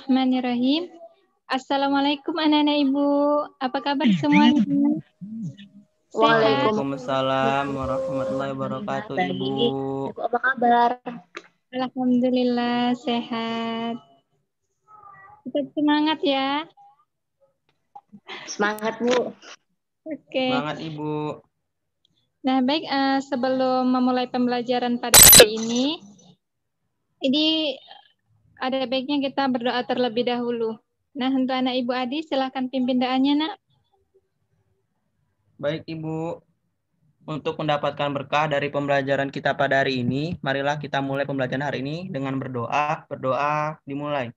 Bismillahirrahmanirrahim. Assalamualaikum anak-anak Ibu. Apa kabar semuanya? Sehat? Waalaikumsalam warahmatullahi wabarakatuh, Ibu. Ibu apa kabar? Alhamdulillah sehat. Tetap semangat ya. Semangat, Bu. Oke. Semangat, Ibu. Nah, baik, sebelum memulai pembelajaran pada hari ini ada baiknya kita berdoa terlebih dahulu. Nah, untuk anak Ibu Adi, silakan pimpin doanya, Nak. Baik, Ibu. Untuk mendapatkan berkah dari pembelajaran kita pada hari ini, marilah kita mulai pembelajaran hari ini dengan berdoa. Berdoa dimulai.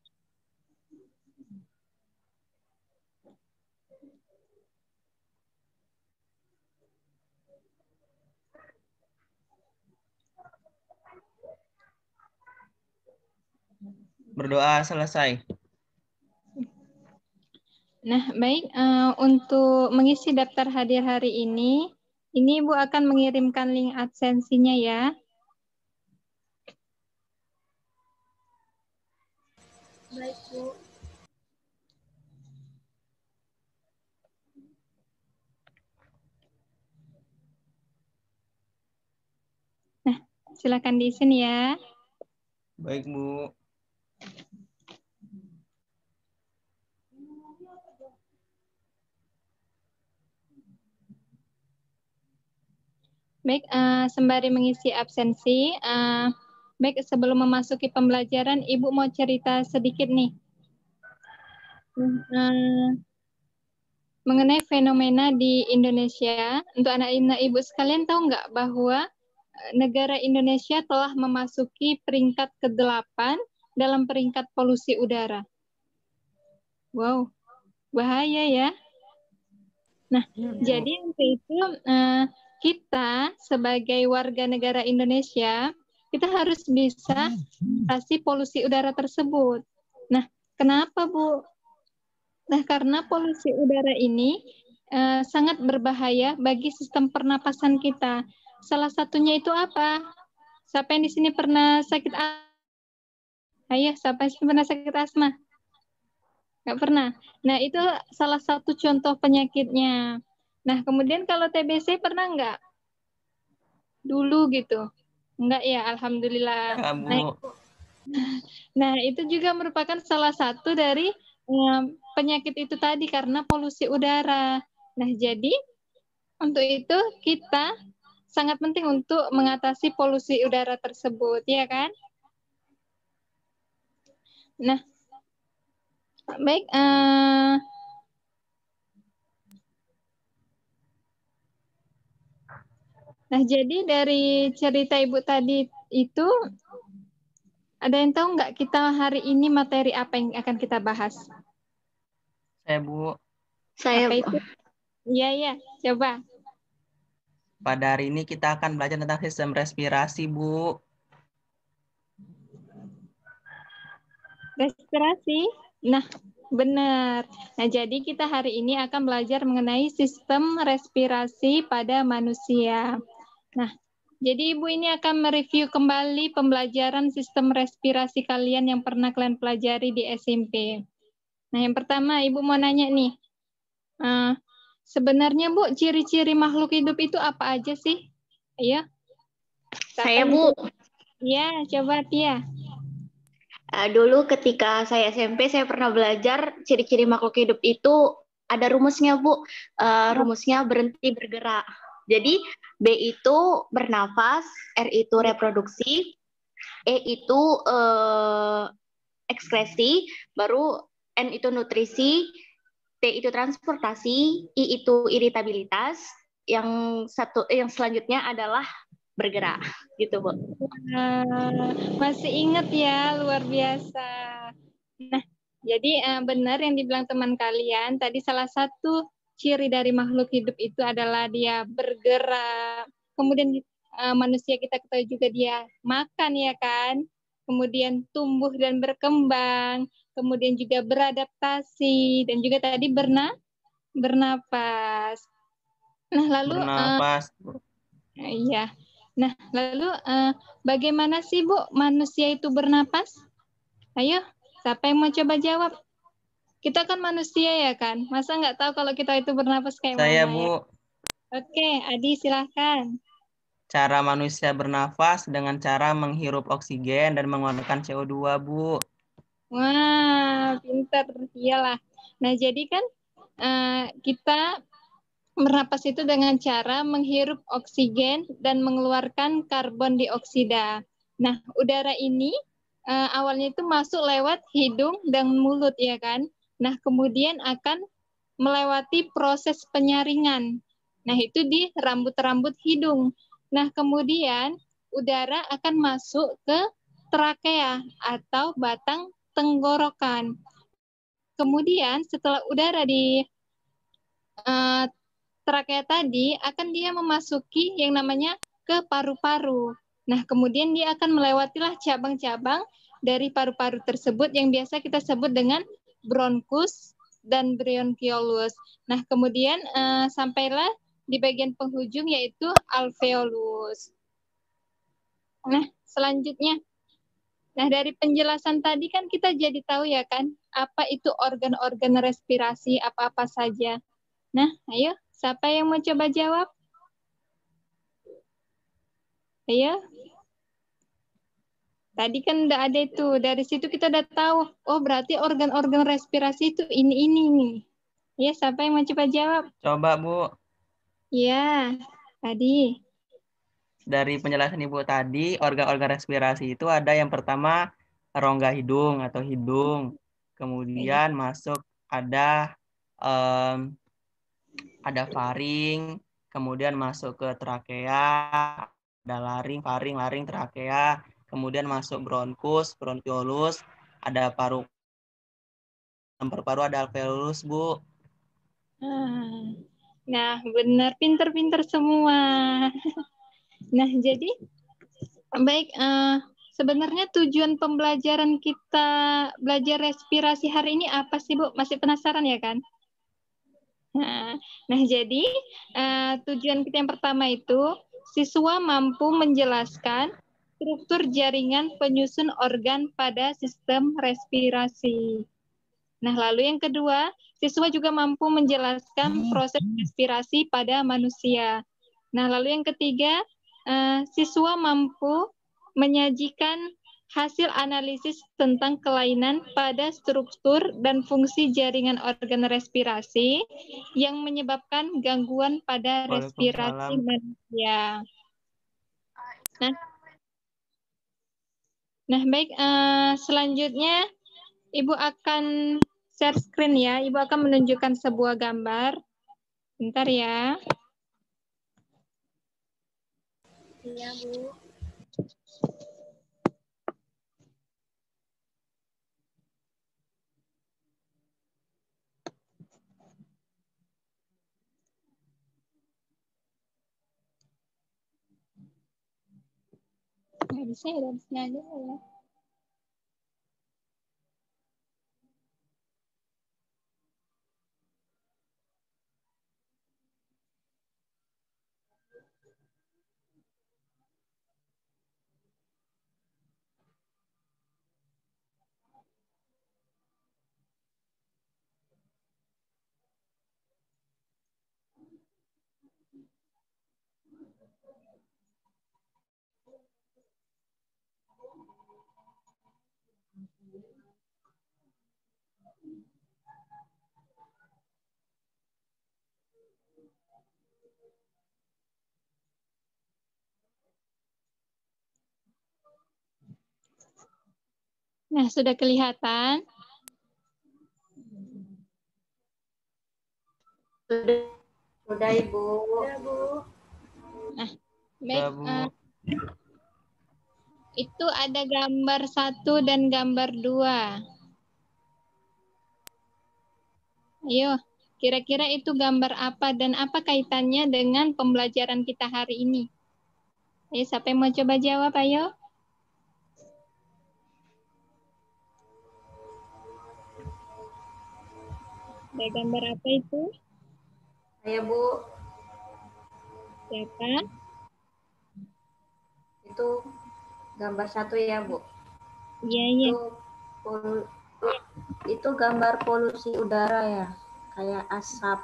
Berdoa selesai. Nah, baik, untuk mengisi daftar hadir hari ini Ibu akan mengirimkan link absensinya ya. Baik, Bu. Nah, silakan diisi ya. Baik, Bu. Baik, sembari mengisi absensi, baik sebelum memasuki pembelajaran, Ibu mau cerita sedikit nih mengenai fenomena di Indonesia. Untuk anak-anak Ibu sekalian, tahu nggak bahwa negara Indonesia telah memasuki peringkat ke-8 dalam peringkat polusi udara. Wow, bahaya ya. Nah, jadi untuk itu kita sebagai warga negara Indonesia, kita harus bisa atasi polusi udara tersebut. Nah, kenapa, Bu? Nah, karena polusi udara ini sangat berbahaya bagi sistem pernapasan kita. Salah satunya itu apa? Siapa yang di sini pernah sakit asma? Ayo, siapa yang pernah sakit asma? Nggak pernah. Nah, itu salah satu contoh penyakitnya. Nah, kemudian kalau TBC pernah nggak? Dulu gitu. Enggak ya, Alhamdulillah. Ya, Bu. Nah, itu juga merupakan salah satu dari penyakit itu tadi karena polusi udara. Nah, jadi untuk itu kita sangat penting untuk mengatasi polusi udara tersebut, ya kan? Nah, baik. Nah, jadi dari cerita Ibu tadi itu, ada yang tahu nggak kita hari ini materi apa yang akan kita bahas? Saya, Bu. Saya, Apa itu? Iya, coba. Pada hari ini kita akan belajar tentang sistem respirasi, Bu. Respirasi? Nah, benar. Nah, jadi kita hari ini akan belajar mengenai sistem respirasi pada manusia. Nah, jadi Ibu ini akan mereview kembali pembelajaran sistem respirasi kalian yang pernah kalian pelajari di SMP. Nah, yang pertama Ibu mau nanya nih, sebenarnya Bu, ciri-ciri makhluk hidup itu apa aja sih? Ayo. Saya, Bu. Iya, coba Tia. Dulu ketika saya SMP, saya pernah belajar ciri-ciri makhluk hidup itu ada rumusnya, Bu. Rumusnya berhenti bergerak. Jadi, B itu bernafas, R itu reproduksi, E itu ekskresi, baru N itu nutrisi, T itu transportasi, I itu iritabilitas, yang selanjutnya adalah bergerak, gitu, Bu. Masih ingat ya, luar biasa. Nah, jadi benar yang dibilang teman kalian, tadi salah satu ciri dari makhluk hidup itu adalah dia bergerak. Kemudian manusia kita ketahui juga dia makan ya kan, kemudian tumbuh dan berkembang, kemudian juga beradaptasi, dan juga tadi bernapas. Nah, lalu Bernapas. iya. Nah, lalu bagaimana sih Bu manusia itu bernapas? Ayo, Siapa yang mau coba jawab? Kita kan manusia ya kan? Masa nggak tahu kalau kita itu bernapas kayak Saya, mana Bu. ya? Oke, Adi silahkan. Cara manusia bernafas dengan cara menghirup oksigen dan mengeluarkan CO2, Bu. Wah, pinter. Iyalah. Nah, jadi kan kita bernapas itu dengan cara menghirup oksigen dan mengeluarkan karbon dioksida. Nah, udara ini awalnya itu masuk lewat hidung dan mulut ya kan. Nah, kemudian akan melewati proses penyaringan. Nah, itu di rambut-rambut hidung. Nah, kemudian udara akan masuk ke trakea atau batang tenggorokan. Kemudian setelah udara di uh, trakea tadi akan dia memasuki yang namanya ke paru-paru. Nah, kemudian dia akan melewatilah cabang-cabang dari paru-paru tersebut yang biasa kita sebut dengan bronkus dan bronchiolus. Nah, kemudian sampailah di bagian penghujung yaitu alveolus. Nah, selanjutnya. Nah, dari penjelasan tadi kan kita jadi tahu ya kan, apa itu organ-organ respirasi, apa-apa saja. Nah, ayo, siapa yang mau coba jawab? Ayo. Tadi kan udah ada itu. Dari situ kita udah tahu. Oh, berarti organ-organ respirasi itu ini nih. Ya, siapa yang mau coba jawab? Coba, Bu. Ya, tadi. Dari penjelasan Ibu tadi, organ-organ respirasi itu ada yang pertama rongga hidung atau hidung. Kemudian masuk ada ada faring, kemudian masuk ke trakea, ada laring, faring, laring, trakea, kemudian masuk bronkus, bronchiolus, ada paru-paru, ada alveolus, Bu. Nah, benar, pinter-pinter semua. Nah, jadi baik, sebenarnya tujuan pembelajaran kita belajar respirasi hari ini apa sih, Bu? Masih penasaran ya kan? Nah, jadi tujuan kita yang pertama itu siswa mampu menjelaskan struktur jaringan penyusun organ pada sistem respirasi. Nah, lalu yang kedua, siswa juga mampu menjelaskan proses respirasi pada manusia. Nah, lalu yang ketiga, siswa mampu menyajikan hasil analisis tentang kelainan pada struktur dan fungsi jaringan organ respirasi yang menyebabkan gangguan pada respirasi manusia. Nah baik, selanjutnya Ibu akan share screen ya. Ibu akan menunjukkan sebuah gambar. Bentar ya. Iya, Bu. Nggak bisa ya, harusnya aja ya. Nah, sudah kelihatan? Sudah, Ibu. Sudah, Bu. Nah, baik. Itu ada gambar 1 dan gambar 2. Ayo, kira-kira itu gambar apa dan apa kaitannya dengan pembelajaran kita hari ini? Ayo, siapa yang mau coba jawab, ayo? Ada gambar apa itu? Saya, Bu. Siapa? Itu gambar 1 ya, Bu. Iya, iya. Itu Itu gambar polusi udara ya, kayak asap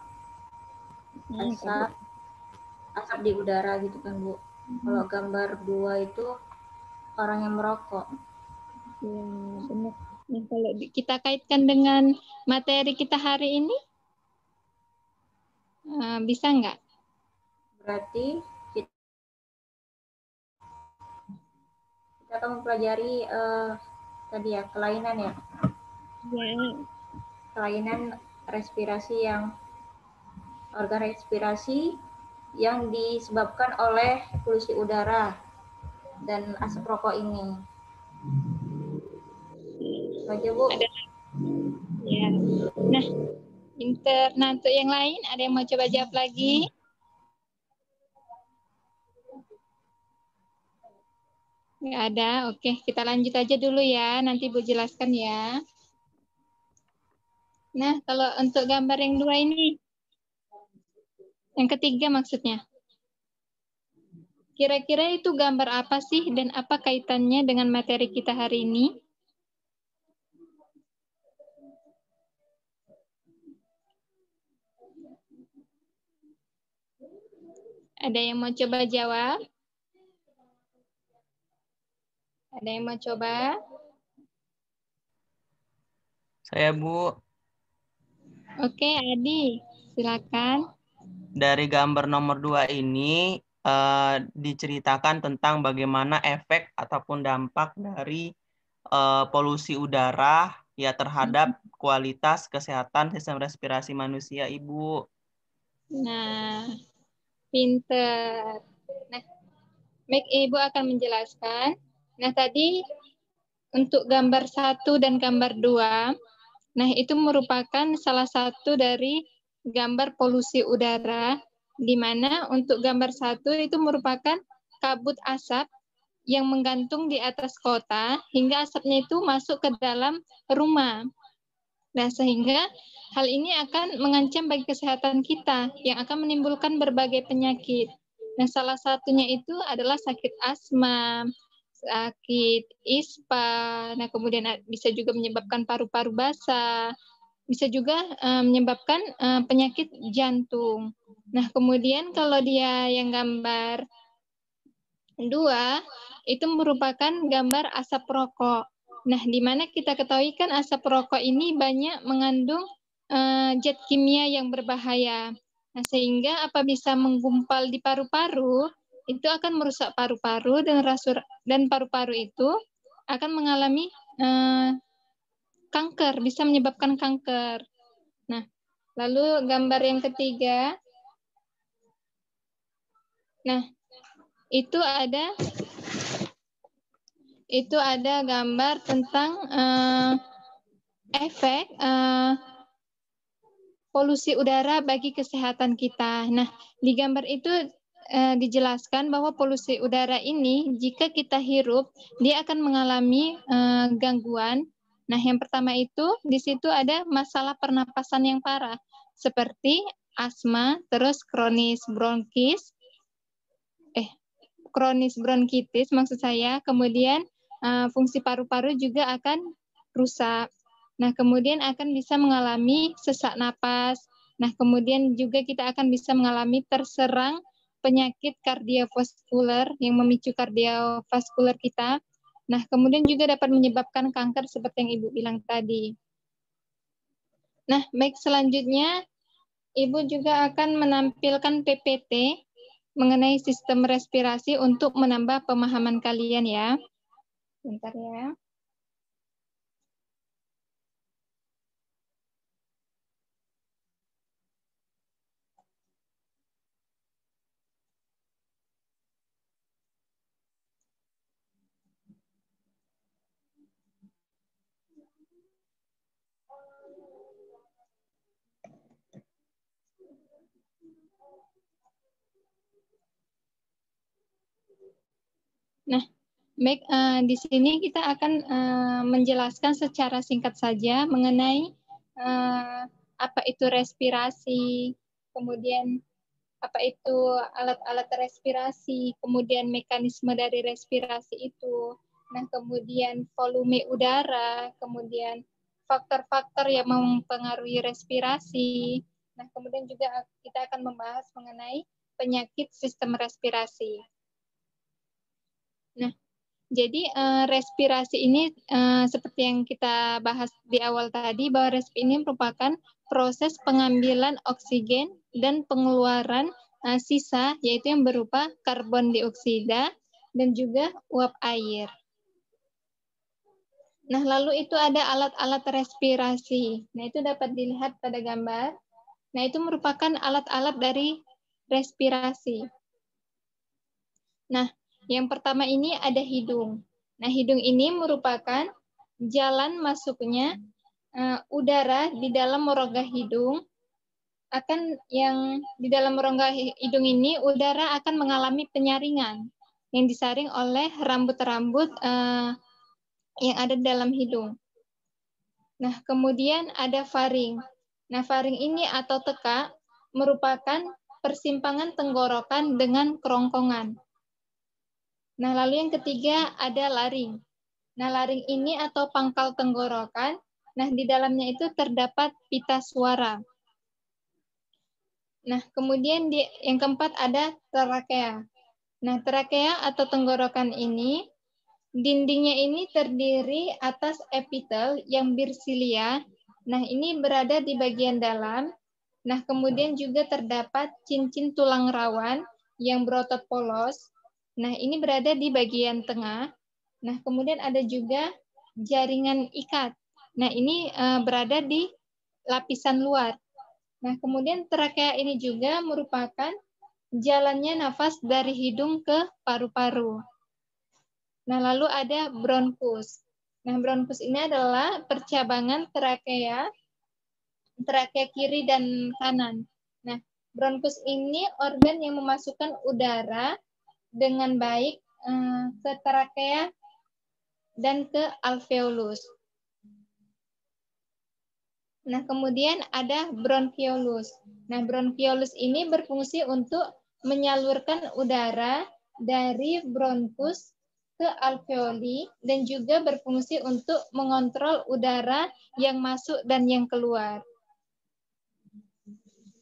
di udara gitu kan Bu. Kalau gambar 2 itu orang yang merokok. Ya, benar. Nah, kalau kita kaitkan dengan materi kita hari ini, bisa nggak? Berarti kita akan mempelajari tadi ya, kelainan ya. Ya. Kelainan respirasi organ respirasi yang disebabkan oleh polusi udara dan asap rokok ini. Aja Bu. Ya. Nah, untuk yang lain ada yang mau coba jawab lagi? Nggak ada. Oke, kita lanjut aja dulu ya. Nanti Bu jelaskan ya. Nah, kalau untuk gambar yang 2 ini, yang ketiga maksudnya. Kira-kira itu gambar apa sih dan apa kaitannya dengan materi kita hari ini? Ada yang mau coba jawab? Ada yang mau coba? Saya Bu, Oke, Adi, silakan. dari gambar nomor 2 ini diceritakan tentang bagaimana efek ataupun dampak dari polusi udara ya terhadap kualitas kesehatan sistem respirasi manusia, Ibu. Nah, pinter. Nah, Ibu akan menjelaskan. Nah, tadi untuk gambar 1 dan gambar 2, nah itu merupakan salah satu dari gambar polusi udara, di mana untuk gambar 1 itu merupakan kabut asap yang menggantung di atas kota hingga asapnya itu masuk ke dalam rumah. Nah, sehingga hal ini akan mengancam bagi kesehatan kita yang akan menimbulkan berbagai penyakit. Nah, salah satunya itu adalah sakit asma, sakit ispa, nah kemudian bisa juga menyebabkan paru-paru basah, bisa juga menyebabkan penyakit jantung. Nah, kemudian kalau dia yang gambar 2, itu merupakan gambar asap rokok. Nah, di mana kita ketahui kan asap rokok ini banyak mengandung zat kimia yang berbahaya. Nah, sehingga apa bisa menggumpal di paru-paru, itu akan merusak paru-paru dan paru-paru itu akan mengalami kanker, bisa menyebabkan kanker. Nah, lalu gambar yang ketiga. Nah, itu ada gambar tentang efek polusi udara bagi kesehatan kita. Nah, di gambar itu dijelaskan bahwa polusi udara ini jika kita hirup, dia akan mengalami gangguan. Nah, yang pertama itu di situ ada masalah pernapasan yang parah, seperti asma, terus kronis bronkitis maksud saya, kemudian fungsi paru-paru juga akan rusak. Nah, kemudian akan bisa mengalami sesak napas. Nah, kemudian juga kita akan bisa mengalami terserang penyakit kardiovaskuler yang memicu kardiovaskuler kita. Nah, kemudian juga dapat menyebabkan kanker seperti yang Ibu bilang tadi. Nah, baik, selanjutnya Ibu juga akan menampilkan PPT mengenai sistem respirasi untuk menambah pemahaman kalian ya. Bentar ya. Nah, baik, di sini kita akan menjelaskan secara singkat saja mengenai apa itu respirasi, kemudian apa itu alat-alat respirasi, kemudian mekanisme dari respirasi itu, nah kemudian volume udara, kemudian faktor-faktor yang mempengaruhi respirasi. Nah, kemudian juga kita akan membahas mengenai penyakit sistem respirasi. Nah, jadi respirasi ini seperti yang kita bahas di awal tadi, bahwa respirasi ini merupakan proses pengambilan oksigen dan pengeluaran sisa, yaitu yang berupa karbon dioksida dan juga uap air. Nah, lalu itu ada alat-alat respirasi. Nah, itu dapat dilihat pada gambar. Nah, itu merupakan alat-alat dari respirasi. Nah, yang pertama ini ada hidung. Nah, hidung ini merupakan jalan masuknya udara di dalam rongga hidung. Di dalam rongga hidung ini udara akan mengalami penyaringan yang disaring oleh rambut-rambut yang ada di dalam hidung. Nah, kemudian ada faring. Nah, faring ini atau teka merupakan persimpangan tenggorokan dengan kerongkongan. Nah, lalu yang ketiga ada laring. Nah, laring ini atau pangkal tenggorokan, nah di dalamnya itu terdapat pita suara. Nah, kemudian yang keempat ada trakea. Nah, trakea atau tenggorokan ini, dindingnya ini terdiri atas epitel yang bersilia. Nah, ini berada di bagian dalam. Nah, kemudian juga terdapat cincin tulang rawan yang berotot polos. Nah, ini berada di bagian tengah. Nah, kemudian ada juga jaringan ikat. Nah, ini berada di lapisan luar. Nah, kemudian trakea ini juga merupakan jalannya nafas dari hidung ke paru-paru. Nah, lalu ada bronkus. Nah, bronkus ini adalah percabangan trakea kiri dan kanan. Nah, bronkus ini organ yang memasukkan udara dengan baik ke trakea dan ke alveolus. Nah, kemudian ada bronkiolus. Nah, bronkiolus ini berfungsi untuk menyalurkan udara dari bronkus ke alveoli dan juga berfungsi untuk mengontrol udara yang masuk dan yang keluar.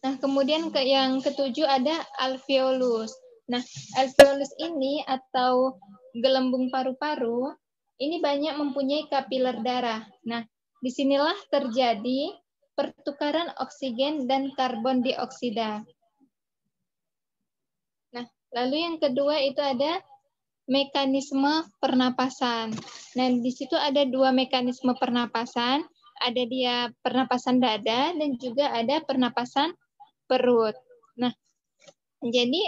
Nah, kemudian yang ketujuh ada alveolus. Nah, alveolus ini atau gelembung paru-paru ini banyak mempunyai kapiler darah. Nah, disinilah terjadi pertukaran oksigen dan karbon dioksida. Nah, lalu yang kedua itu ada mekanisme pernapasan. Nah, di situ ada dua mekanisme pernapasan. Ada dia pernapasan dada dan juga ada pernapasan perut. Nah, jadi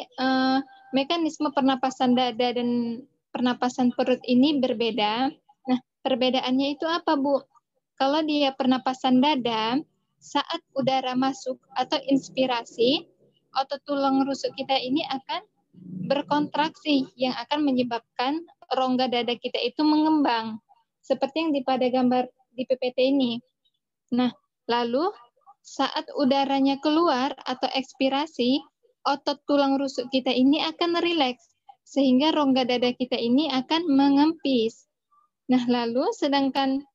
mekanisme pernapasan dada dan pernapasan perut ini berbeda. Nah, perbedaannya itu apa, Bu? Kalau dia pernapasan dada, saat udara masuk atau inspirasi, otot tulang rusuk kita ini akan berkontraksi yang akan menyebabkan rongga dada kita itu mengembang. Seperti yang pada gambar di PPT ini. Nah, lalu saat udaranya keluar atau ekspirasi, otot tulang rusuk kita ini akan rileks, sehingga rongga dada kita ini akan mengempis. Nah, lalu sedangkan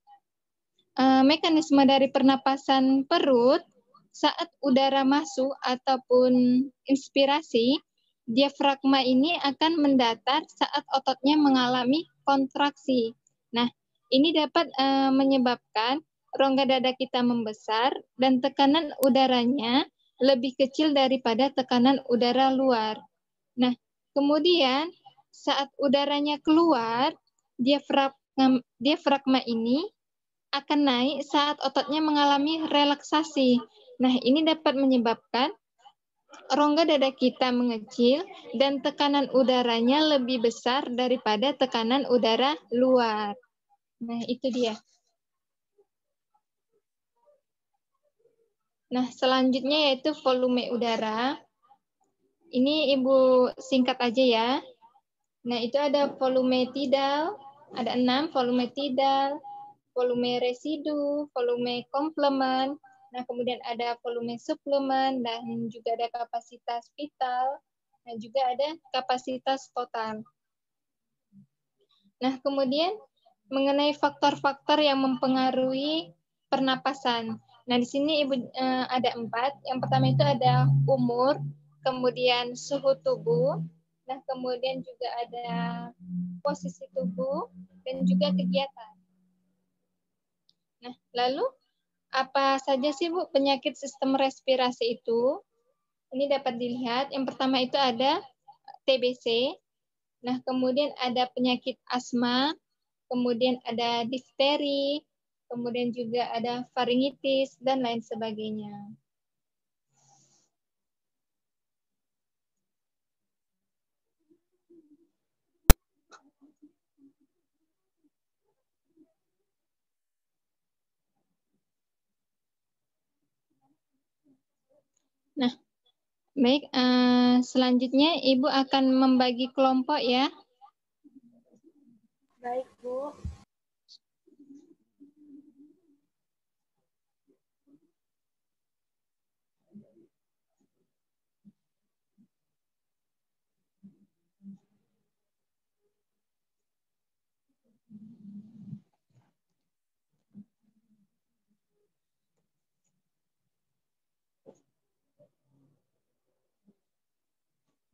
mekanisme dari pernapasan perut, saat udara masuk ataupun inspirasi, diafragma ini akan mendatar saat ototnya mengalami kontraksi. Nah, ini dapat menyebabkan rongga dada kita membesar dan tekanan udaranya lebih kecil daripada tekanan udara luar. Nah, kemudian saat udaranya keluar, diafragma ini akan naik saat ototnya mengalami relaksasi. Nah, ini dapat menyebabkan rongga dada kita mengecil dan tekanan udaranya lebih besar daripada tekanan udara luar. Nah, itu dia. Nah, selanjutnya yaitu volume udara. Ini Ibu singkat aja ya. Nah, itu ada volume tidal, ada 6, volume tidal, volume residu, volume komplement, nah kemudian ada volume suplemen, dan juga ada kapasitas vital, dan juga ada kapasitas total. Nah, kemudian mengenai faktor-faktor yang mempengaruhi pernapasan. Nah, di sini Ibu ada 4. Yang pertama itu ada umur, kemudian suhu tubuh, nah kemudian juga ada posisi tubuh, dan juga kegiatan. Nah, lalu apa saja sih Bu penyakit sistem respirasi itu? Ini dapat dilihat. Yang pertama itu ada TBC. Nah, kemudian ada penyakit asma, kemudian ada difteri, kemudian juga ada faringitis, dan lain sebagainya. Nah, baik. Selanjutnya Ibu akan membagi kelompok ya. Baik, Bu.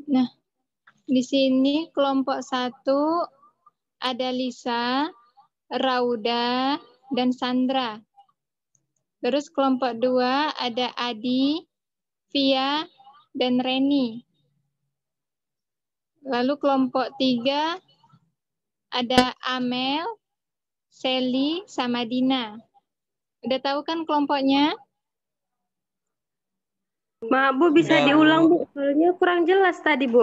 Nah, di sini kelompok 1 ada Lisa, Rauda, dan Sandra. Terus kelompok 2 ada Adi, Via, dan Reni. Lalu kelompok 3 ada Amel, Sally, sama Dina. Udah tahu kan kelompoknya? Maaf, Bu, bisa Udah, diulang, Bu. Bu. Soalnya kurang jelas tadi, Bu.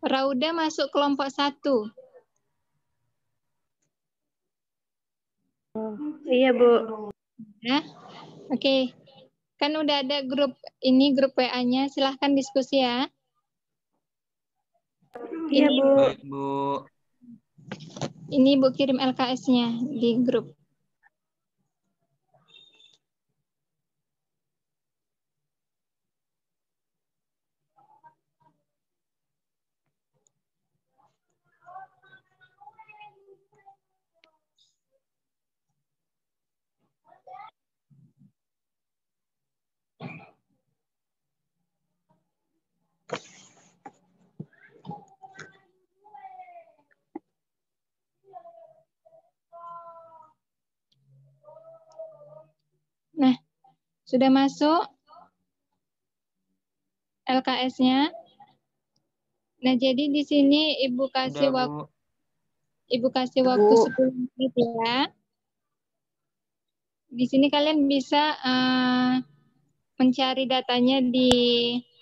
Rauda masuk kelompok 1. Iya, Bu. Ya, oke. Kan udah ada grup ini, grup WA-nya. Silahkan diskusi ya. Iya, Ini, Bu. Baik, Bu. ini Ibu kirim LKS-nya di grup. Nah, sudah masuk LKS-nya. Nah, jadi di sini Ibu kasih Udah, waktu Bu. Ibu kasih waktu 10 menit ya. Di sini kalian bisa mencari datanya di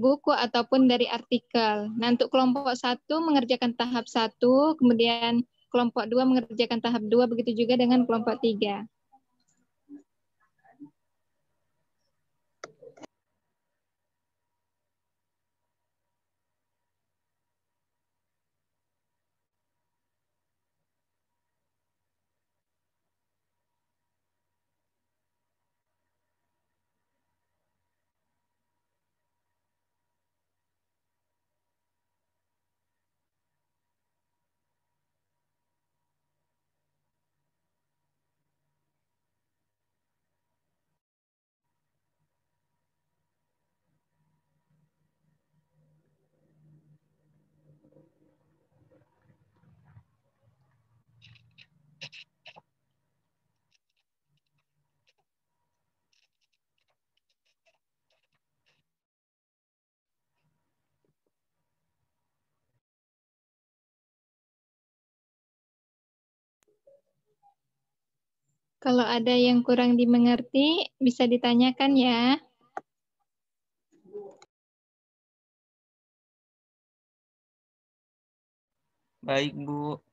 buku ataupun dari artikel. Nah, untuk kelompok 1 mengerjakan tahap 1, kemudian kelompok 2 mengerjakan tahap 2, begitu juga dengan kelompok 3. Kalau ada yang kurang dimengerti, bisa ditanyakan ya. Baik, Bu.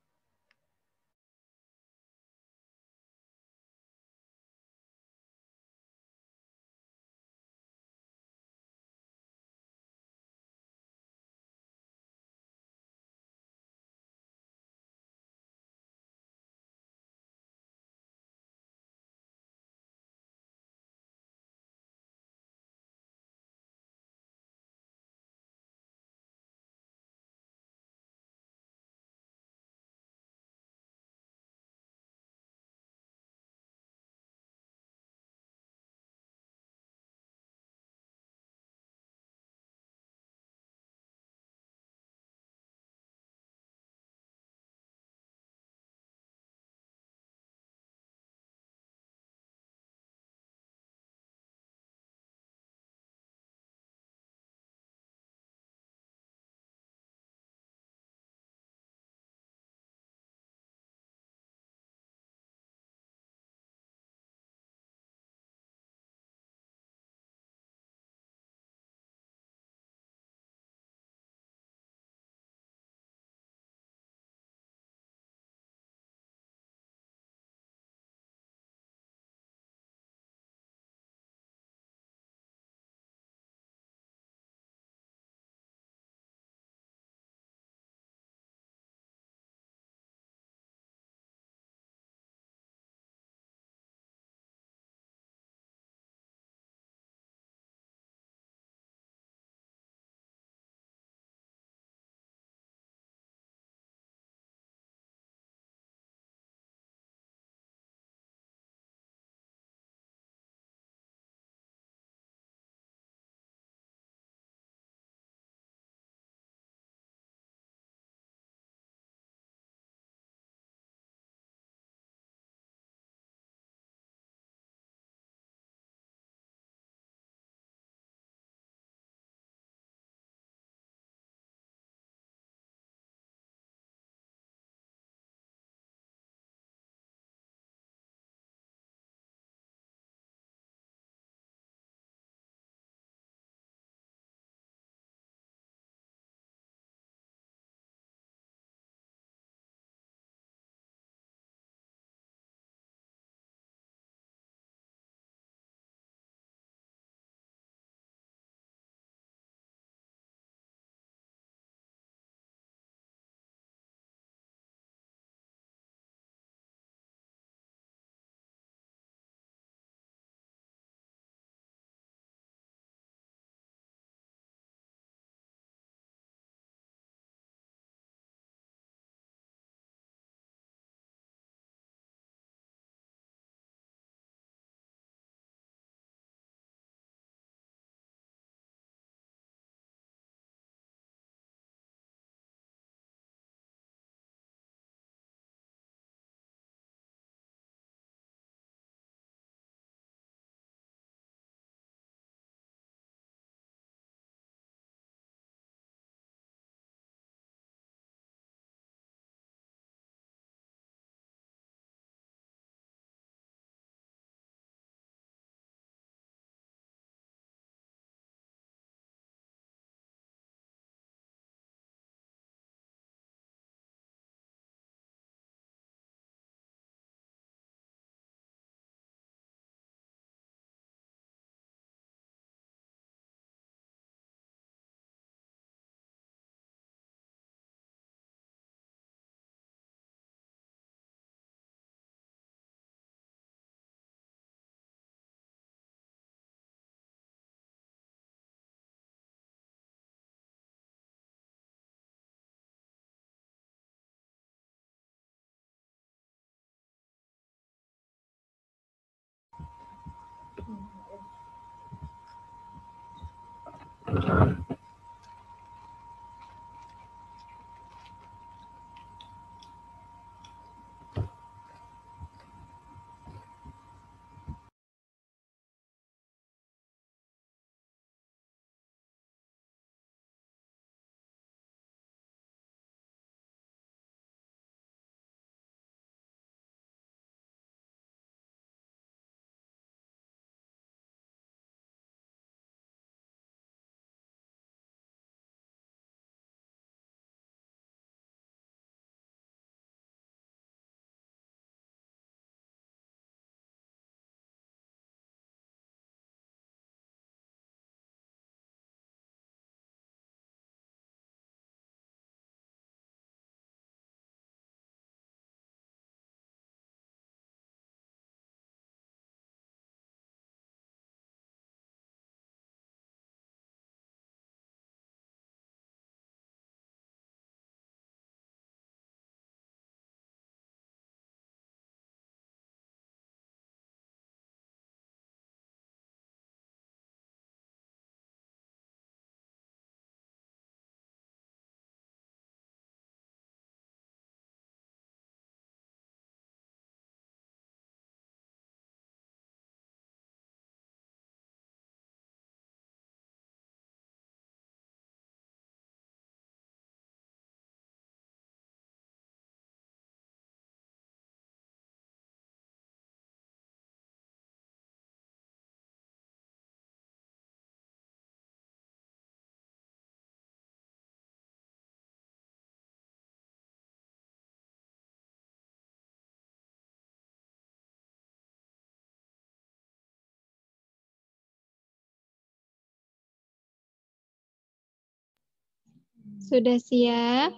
Sudah siap?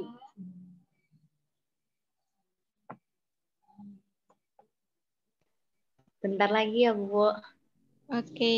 Bentar lagi ya, Bu. Oke.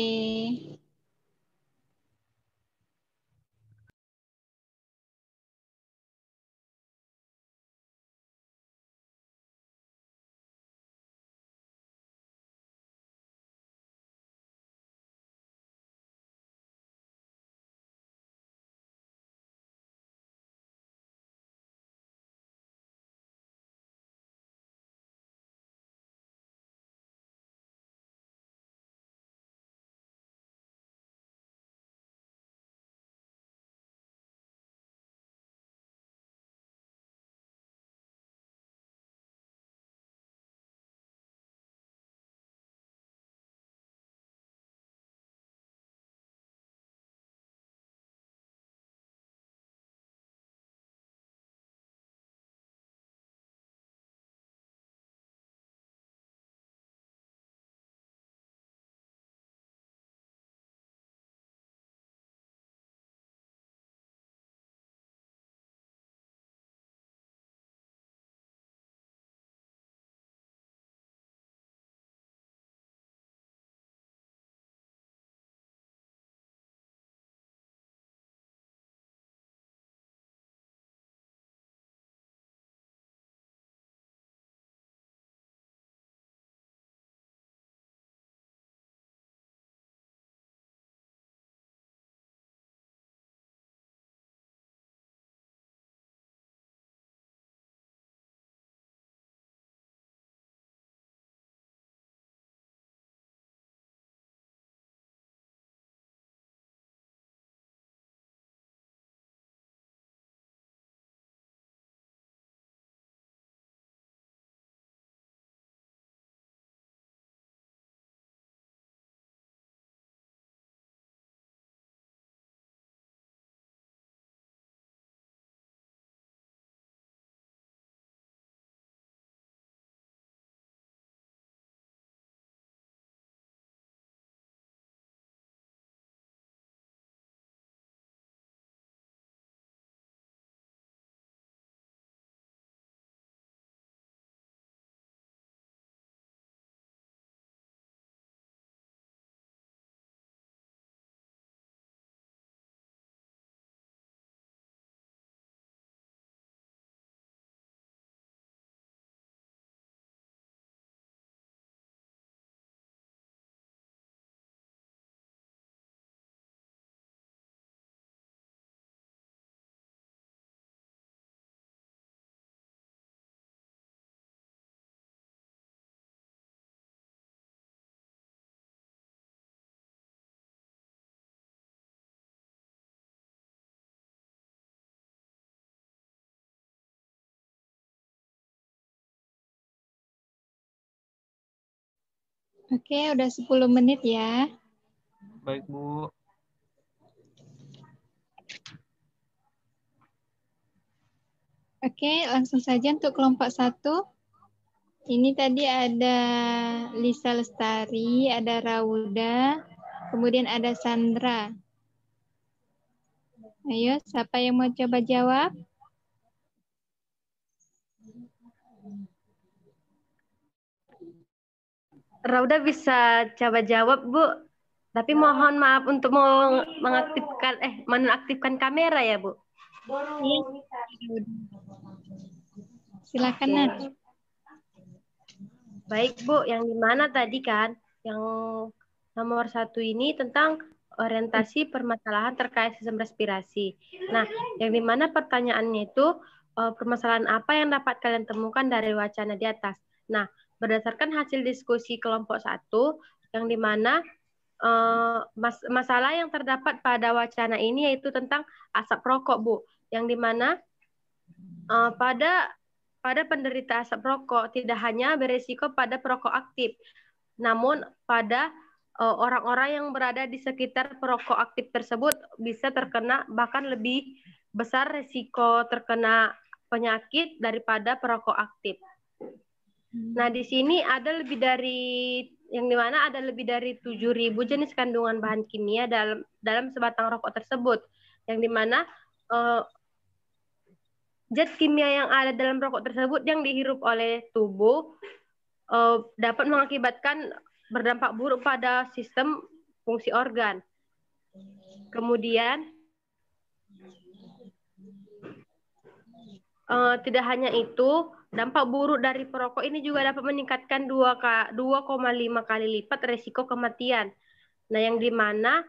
Oke, udah 10 menit ya. Baik, Bu. Oke, langsung saja untuk kelompok 1. Ini tadi ada Lisa Lestari, ada Rauda, kemudian ada Sandra. Ayo, siapa yang mau coba jawab? Rauda bisa coba jawab, Bu. Tapi mohon maaf untuk mau menonaktifkan kamera ya, Bu. Iya. Silakan, Oke. Nat. Baik, Bu. Yang di mana tadi kan? Yang nomor 1 ini tentang orientasi permasalahan terkait sistem respirasi. Nah, yang di mana pertanyaannya itu permasalahan apa yang dapat kalian temukan dari wacana di atas. Nah, berdasarkan hasil diskusi kelompok 1, yang di mana masalah yang terdapat pada wacana ini yaitu tentang asap rokok, Bu. Yang di mana pada penderita asap rokok tidak hanya beresiko pada perokok aktif, namun pada orang-orang yang berada di sekitar perokok aktif tersebut bisa terkena bahkan lebih besar resiko terkena penyakit daripada perokok aktif. Nah, di sini ada lebih dari yang dimana ada lebih dari 7.000 jenis kandungan bahan kimia dalam sebatang rokok tersebut, yang dimana zat kimia yang ada dalam rokok tersebut yang dihirup oleh tubuh dapat mengakibatkan berdampak buruk pada sistem fungsi organ. Kemudian tidak hanya itu, dampak buruk dari perokok ini juga dapat meningkatkan 2,5 kali lipat resiko kematian. Nah, yang dimana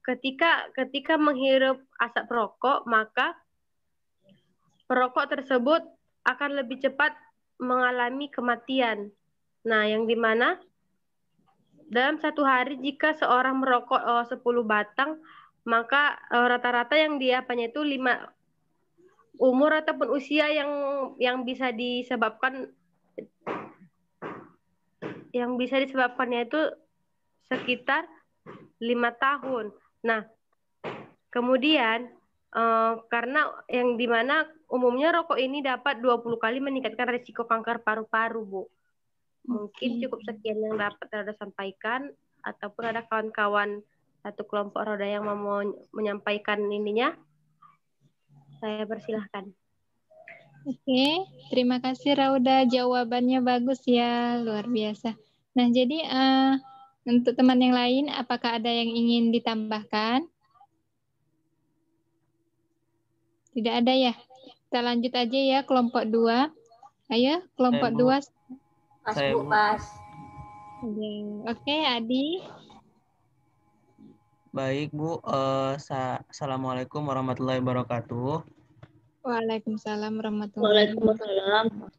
ketika menghirup asap rokok, maka perokok tersebut akan lebih cepat mengalami kematian. Nah, yang dimana dalam satu hari jika seorang merokok 10 batang, maka rata-rata yang diapanya itu 5 umur ataupun usia yang bisa disebabkannya itu sekitar 5 tahun. Nah, kemudian karena yang dimana umumnya rokok ini dapat 20 kali meningkatkan risiko kanker paru-paru, Bu. Mungkin cukup sekian yang dapat Roda sampaikan, ataupun ada kawan-kawan satu kelompok Roda yang mau menyampaikan ininya, saya persilahkan. Oke, terima kasih Rauda. Jawabannya bagus ya, luar biasa. Nah, jadi untuk teman yang lain, apakah ada yang ingin ditambahkan? Tidak ada ya? Kita lanjut aja ya, kelompok 2. Ayo, kelompok 2. Pas, Bu, pas. Oke, Adi. Baik, Bu. Assalamualaikum warahmatullahi wabarakatuh. Waalaikumsalam warahmatullahi wabarakatuh.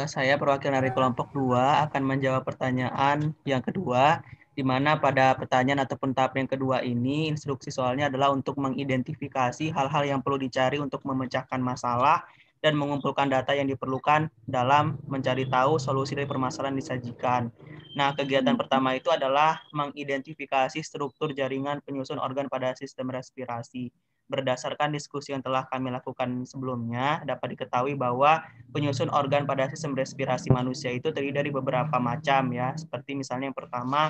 Saya perwakilan dari kelompok 2 akan menjawab pertanyaan yang kedua, di mana pada pertanyaan ataupun tahap yang kedua ini, instruksi soalnya adalah untuk mengidentifikasi hal-hal yang perlu dicari untuk memecahkan masalah dan mengumpulkan data yang diperlukan dalam mencari tahu solusi dari permasalahan disajikan. Nah, kegiatan pertama itu adalah mengidentifikasi struktur jaringan penyusun organ pada sistem respirasi. Berdasarkan diskusi yang telah kami lakukan sebelumnya, dapat diketahui bahwa penyusun organ pada sistem respirasi manusia itu terdiri dari beberapa macam ya, seperti misalnya yang pertama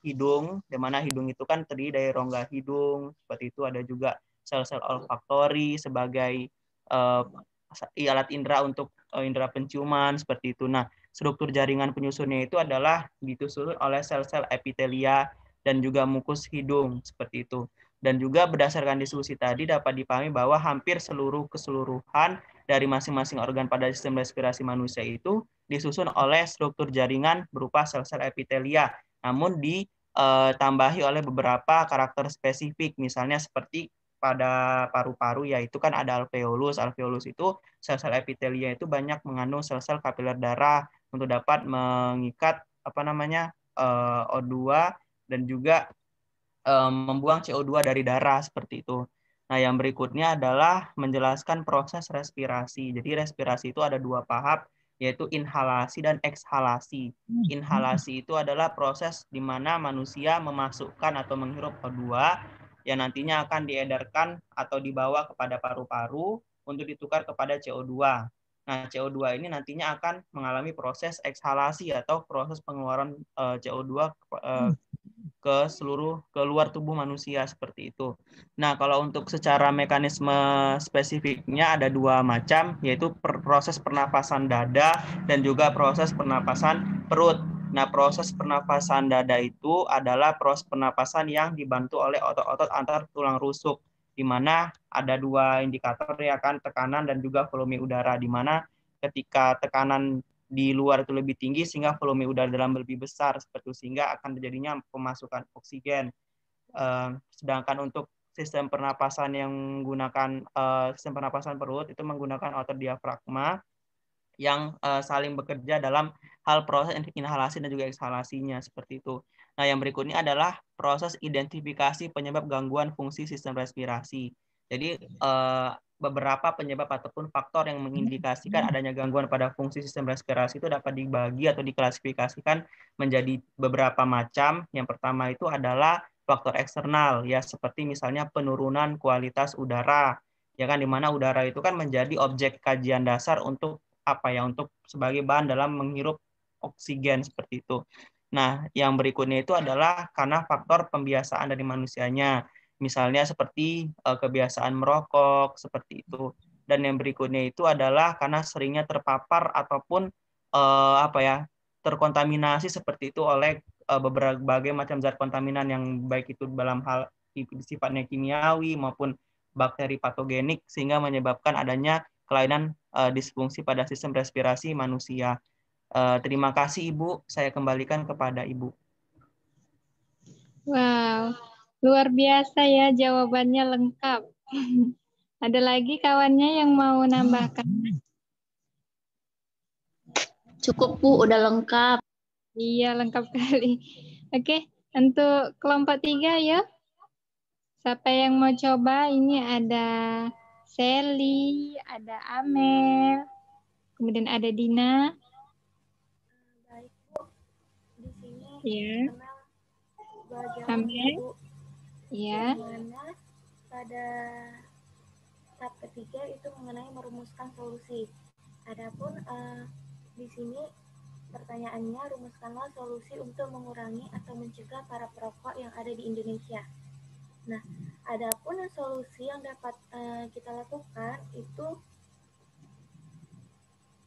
hidung, di mana hidung itu kan terdiri dari rongga hidung, seperti itu. Ada juga sel-sel olfaktori sebagai alat indera untuk indera penciuman, seperti itu. Nah, struktur jaringan penyusunnya itu adalah disusun oleh sel-sel epitelia dan juga mukus hidung, seperti itu. Dan juga berdasarkan diskusi tadi dapat dipahami bahwa hampir keseluruhan dari masing-masing organ pada sistem respirasi manusia itu disusun oleh struktur jaringan berupa sel-sel epitelia, namun ditambahi oleh beberapa karakter spesifik, misalnya seperti pada paru-paru, yaitu kan ada alveolus. Alveolus itu sel-sel epitelia itu banyak mengandung sel-sel kapiler darah untuk dapat mengikat O2 dan juga membuang CO2 dari darah, seperti itu. Nah, yang berikutnya adalah menjelaskan proses respirasi. Jadi respirasi itu ada 2 tahap. yaitu inhalasi dan ekshalasi. Inhalasi itu adalah proses di mana manusia memasukkan atau menghirup O2 yang nantinya akan diedarkan atau dibawa kepada paru-paru untuk ditukar kepada CO2. Nah, CO2 ini nantinya akan mengalami proses ekshalasi atau proses pengeluaran CO2 ke luar tubuh manusia seperti itu. Nah, kalau untuk secara mekanisme spesifiknya ada dua macam, yaitu proses pernapasan dada dan juga proses pernapasan perut. Nah, proses pernapasan dada itu adalah proses pernapasan yang dibantu oleh otot-otot antar tulang rusuk, di mana ada dua indikator ya kan, tekanan dan juga volume udara, di mana ketika tekanan di luar itu lebih tinggi sehingga volume udara dalam lebih besar seperti itu, sehingga akan terjadinya pemasukan oksigen. Sedangkan untuk sistem pernapasan yang menggunakan sistem pernapasan perut itu menggunakan otot diafragma yang saling bekerja dalam hal proses inhalasi dan juga ekshalasinya seperti itu. Nah, yang berikutnya adalah proses identifikasi penyebab gangguan fungsi sistem respirasi. Jadi beberapa penyebab ataupun faktor yang mengindikasikan adanya gangguan pada fungsi sistem respirasi itu dapat dibagi atau diklasifikasikan menjadi beberapa macam. Yang pertama itu adalah faktor eksternal, ya seperti misalnya penurunan kualitas udara, ya kan, di mana udara itu kan menjadi objek kajian dasar untuk untuk sebagai bahan dalam menghirup oksigen seperti itu. Nah, yang berikutnya itu adalah karena faktor pembiasaan dari manusianya. Misalnya seperti kebiasaan merokok seperti itu. Dan yang berikutnya itu adalah karena seringnya terpapar ataupun terkontaminasi seperti itu oleh berbagai macam zat kontaminan yang baik itu dalam hal sifatnya kimiawi maupun bakteri patogenik sehingga menyebabkan adanya kelainan disfungsi pada sistem respirasi manusia. Terima kasih Ibu, saya kembalikan kepada Ibu. Wow, luar biasa ya, jawabannya lengkap. Ada lagi kawannya yang mau nambahkan? Cukup Bu, udah lengkap. Iya, lengkap kali. Oke, untuk kelompok 3 ya. Siapa yang mau coba? Ini ada Sally, ada Amel, kemudian ada Dina. Baik Bu, di sini Ya. Amel Bu, ya. Dimana pada tahap ketiga itu mengenai merumuskan solusi. Adapun di sini pertanyaannya, rumuskanlah solusi untuk mengurangi atau mencegah para perokok yang ada di Indonesia. Nah, adapun solusi yang dapat kita lakukan itu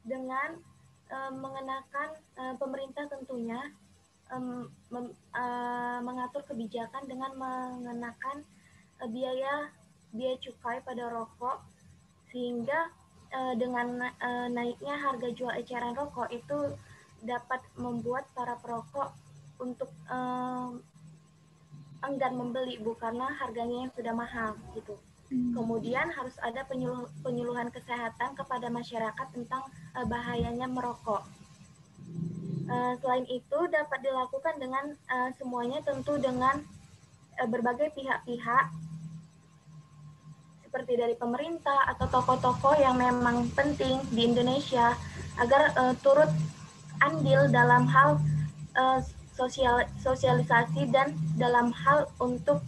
dengan mengenakan pemerintah tentunya mengatur kebijakan dengan mengenakan biaya cukai pada rokok, sehingga dengan naiknya harga jual eceran rokok itu dapat membuat para perokok untuk enggan membeli, karena harganya yang sudah mahal gitu. Kemudian harus ada penyuluhan kesehatan kepada masyarakat tentang bahayanya merokok. Selain itu dapat dilakukan dengan semuanya tentu dengan berbagai pihak-pihak seperti dari pemerintah atau tokoh-tokoh yang memang penting di Indonesia agar turut andil dalam hal sosialisasi dan dalam hal untuk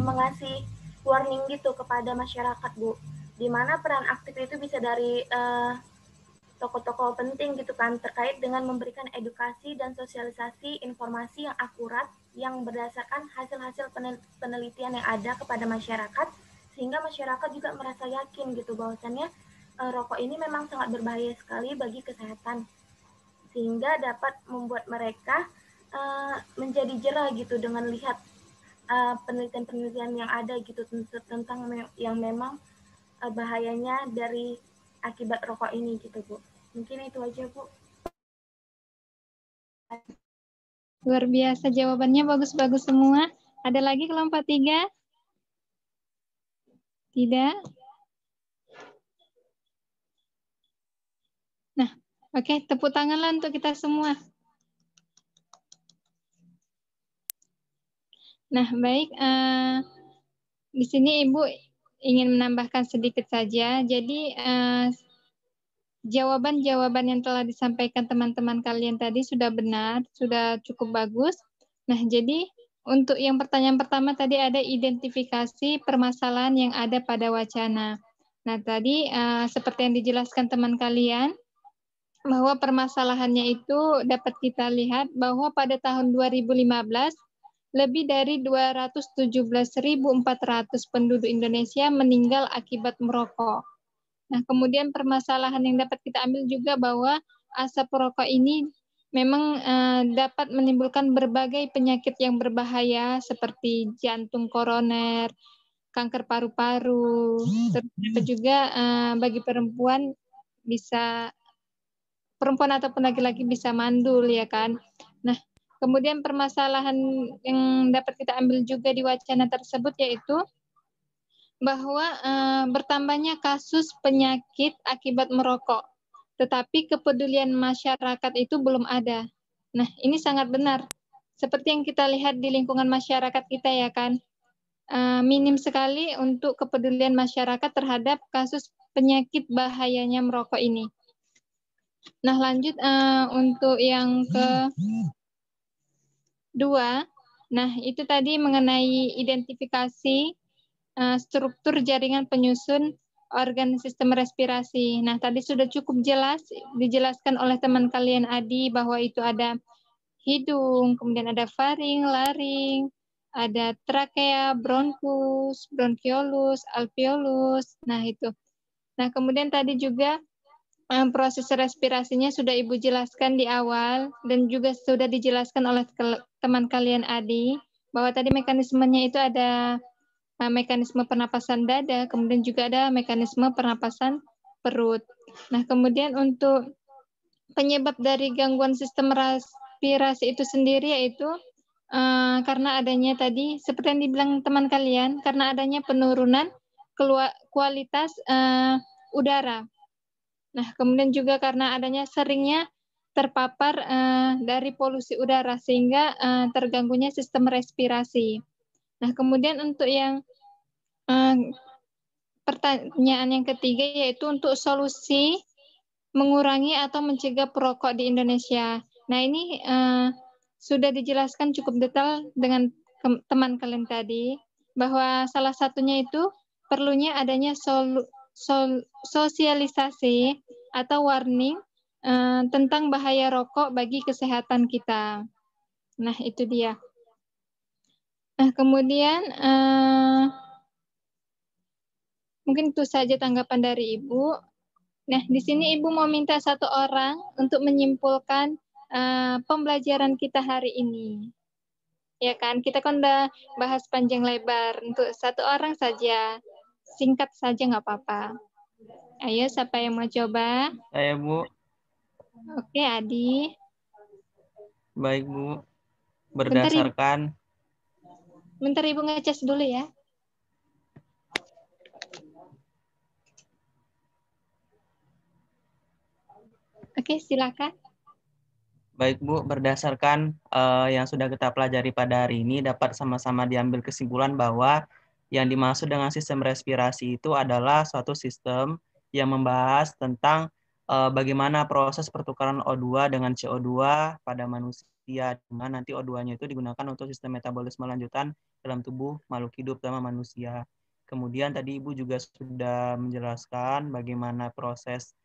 mengasih warning gitu kepada masyarakat Bu, di mana peran aktif itu bisa dari tokoh-tokoh penting gitu kan, terkait dengan memberikan edukasi dan sosialisasi informasi yang akurat yang berdasarkan hasil-hasil penelitian yang ada kepada masyarakat, sehingga masyarakat juga merasa yakin gitu bahwasannya rokok ini memang sangat berbahaya sekali bagi kesehatan, sehingga dapat membuat mereka menjadi jera gitu dengan lihat penelitian-penelitian yang ada gitu tentang yang memang bahayanya dari akibat rokok ini gitu Bu. Mungkin itu aja Bu. Luar biasa, jawabannya bagus-bagus semua. Ada lagi kelompok 3? Tidak? Nah, oke, tepuk tanganlah untuk kita semua. Nah, baik. Di sini Ibu ingin menambahkan sedikit saja. Jadi, jawaban-jawaban yang telah disampaikan teman-teman kalian tadi sudah benar, sudah cukup bagus. Nah, jadi untuk yang pertanyaan pertama tadi ada identifikasi permasalahan yang ada pada wacana. Nah, tadi seperti yang dijelaskan teman kalian, bahwa permasalahannya itu dapat kita lihat bahwa pada tahun 2015, lebih dari 217.400 penduduk Indonesia meninggal akibat merokok. Nah, kemudian permasalahan yang dapat kita ambil juga bahwa asap rokok ini memang dapat menimbulkan berbagai penyakit yang berbahaya seperti jantung koroner, kanker paru-paru, terus juga bagi perempuan ataupun laki-laki bisa mandul, ya kan. Nah, kemudian permasalahan yang dapat kita ambil juga di wacana tersebut yaitu bahwa bertambahnya kasus penyakit akibat merokok, tetapi kepedulian masyarakat itu belum ada. Nah, ini sangat benar. Seperti yang kita lihat di lingkungan masyarakat kita, ya kan, minim sekali untuk kepedulian masyarakat terhadap kasus penyakit bahayanya merokok ini. Nah, lanjut untuk yang kedua, nah itu tadi mengenai identifikasi struktur jaringan penyusun organ sistem respirasi. Nah, tadi sudah cukup jelas dijelaskan oleh teman kalian Adi bahwa itu ada hidung, kemudian ada faring, laring, ada trakea, bronkus, bronkiolus, alveolus. Nah, itu. Nah, kemudian tadi juga proses respirasinya sudah Ibu jelaskan di awal dan juga sudah dijelaskan oleh teman kalian Adi bahwa tadi mekanismenya itu ada mekanisme pernapasan dada, kemudian juga ada mekanisme pernapasan perut. Nah, kemudian untuk penyebab dari gangguan sistem respirasi itu sendiri yaitu karena adanya tadi, seperti yang dibilang teman kalian, karena adanya penurunan kualitas udara. Nah, kemudian juga karena adanya seringnya terpapar dari polusi udara, sehingga terganggunya sistem respirasi. Nah, kemudian untuk yang pertanyaan yang ketiga yaitu untuk solusi mengurangi atau mencegah perokok di Indonesia. Nah, ini sudah dijelaskan cukup detail dengan teman kalian tadi, bahwa salah satunya itu perlunya adanya sosialisasi atau warning tentang bahaya rokok bagi kesehatan kita. Nah, itu dia. Nah, kemudian mungkin itu saja tanggapan dari Ibu. Nah, di sini Ibu mau minta satu orang untuk menyimpulkan pembelajaran kita hari ini. Ya kan, kita kan udah bahas panjang lebar. Untuk satu orang saja, singkat saja nggak apa-apa. Ayo, siapa yang mau coba? Saya, Bu. Oke, Adi. Baik, Bu. Berdasarkan... Bentar Ibu ngecas dulu ya. Oke, silakan. Baik, Bu. Berdasarkan yang sudah kita pelajari pada hari ini, dapat sama-sama diambil kesimpulan bahwa yang dimaksud dengan sistem respirasi itu adalah suatu sistem yang membahas tentang bagaimana proses pertukaran O2 dengan CO2 pada manusia, di mana nanti O2-nya itu digunakan untuk sistem metabolisme lanjutan dalam tubuh makhluk hidup sama manusia. Kemudian tadi Ibu juga sudah menjelaskan bagaimana proses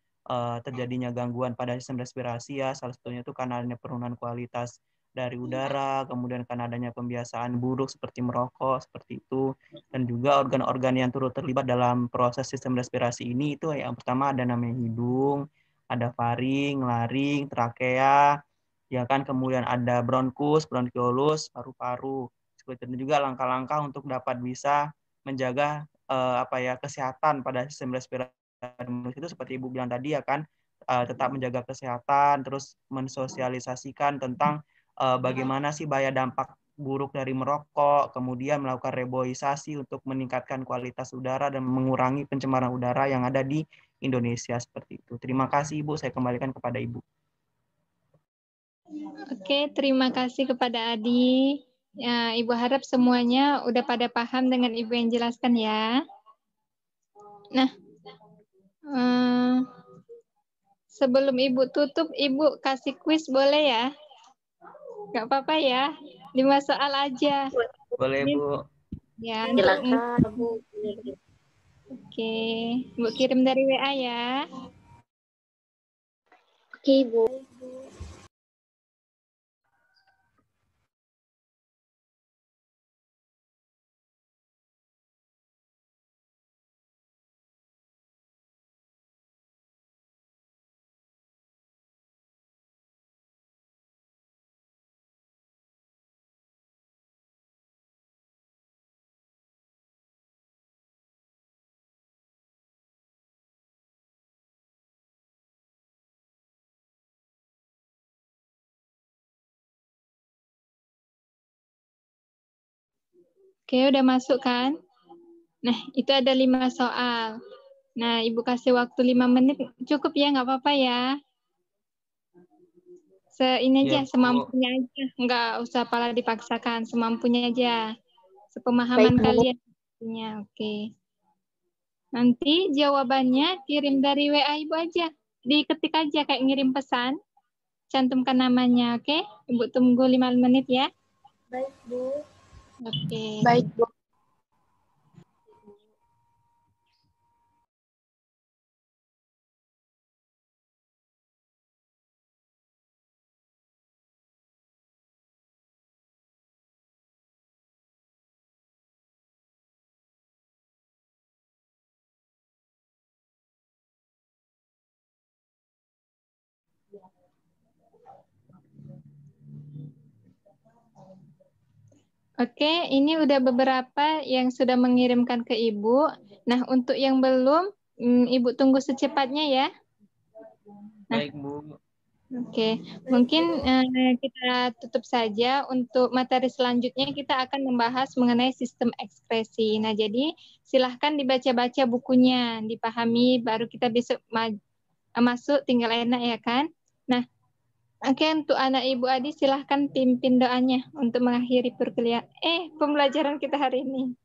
terjadinya gangguan pada sistem respirasi, ya, salah satunya itu karena adanya penurunan kualitas dari udara, kemudian karena adanya pembiasaan buruk seperti merokok, seperti itu, dan juga organ-organ yang turut terlibat dalam proses sistem respirasi ini itu yang pertama ada namanya hidung, ada faring, laring, trakea, ya kan, kemudian ada bronkus, bronkiolus, paru-paru. Seperti itu juga langkah-langkah untuk dapat bisa menjaga kesehatan pada sistem respirasi itu seperti Ibu bilang tadi, ya kan, tetap menjaga kesehatan, terus mensosialisasikan tentang bagaimana sih bahaya dampak buruk dari merokok, kemudian melakukan reboisasi untuk meningkatkan kualitas udara dan mengurangi pencemaran udara yang ada di Indonesia, seperti itu. Terima kasih Ibu, saya kembalikan kepada Ibu. Oke, terima kasih kepada Adi. Ya, Ibu harap semuanya udah pada paham dengan Ibu yang jelaskan ya. Nah, sebelum Ibu tutup, Ibu kasih kuis boleh ya? Nggak apa-apa ya? 5 soal aja. Boleh, Ini Bu. ya, Silakan, Bu. Oke, Ibu kirim dari WA ya. Oke, Bu. Oke, udah masuk kan? Nah, itu ada 5 soal. Nah, Ibu kasih waktu 5 menit. Cukup ya, nggak apa-apa ya. Ini Iya, aja, Bu. semampunya aja. Nggak usah pala dipaksakan, semampunya aja. Sepemahaman Baik, Bu. kalian. Oke. Nanti jawabannya kirim dari WA Ibu aja. Diketik aja kayak ngirim pesan. Cantumkan namanya, oke? Ibu tunggu 5 menit ya. Baik, Bu. Oke. Baik, Bu. Oke, ini udah beberapa yang sudah mengirimkan ke Ibu. Nah, untuk yang belum, Ibu tunggu secepatnya ya. Nah, Baik, Bu. oke, mungkin kita tutup saja. Untuk materi selanjutnya kita akan membahas mengenai sistem ekspresi. Nah, jadi silahkan dibaca-baca bukunya, dipahami, baru kita besok masuk, tinggal enak ya kan. Nah, oke, untuk anak Ibu Adi silahkan pimpin doanya untuk mengakhiri pembelajaran kita hari ini.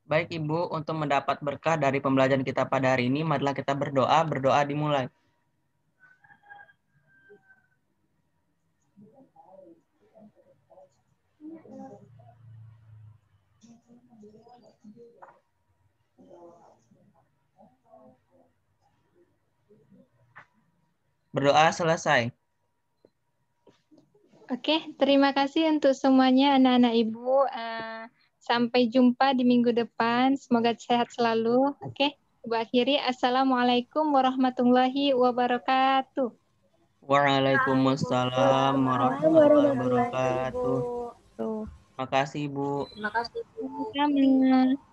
Baik, Ibu, untuk mendapat berkah dari pembelajaran kita pada hari ini, marilah kita berdoa. Berdoa dimulai. Berdoa selesai. Oke, terima kasih untuk semuanya anak-anak Ibu. Sampai jumpa di minggu depan. Semoga sehat selalu. Oke, Ibu akhiri. Assalamualaikum warahmatullahi wabarakatuh. Waalaikumsalam warahmatullahi wabarakatuh. Makasih, Bu. Terima kasih, Bu. Sama.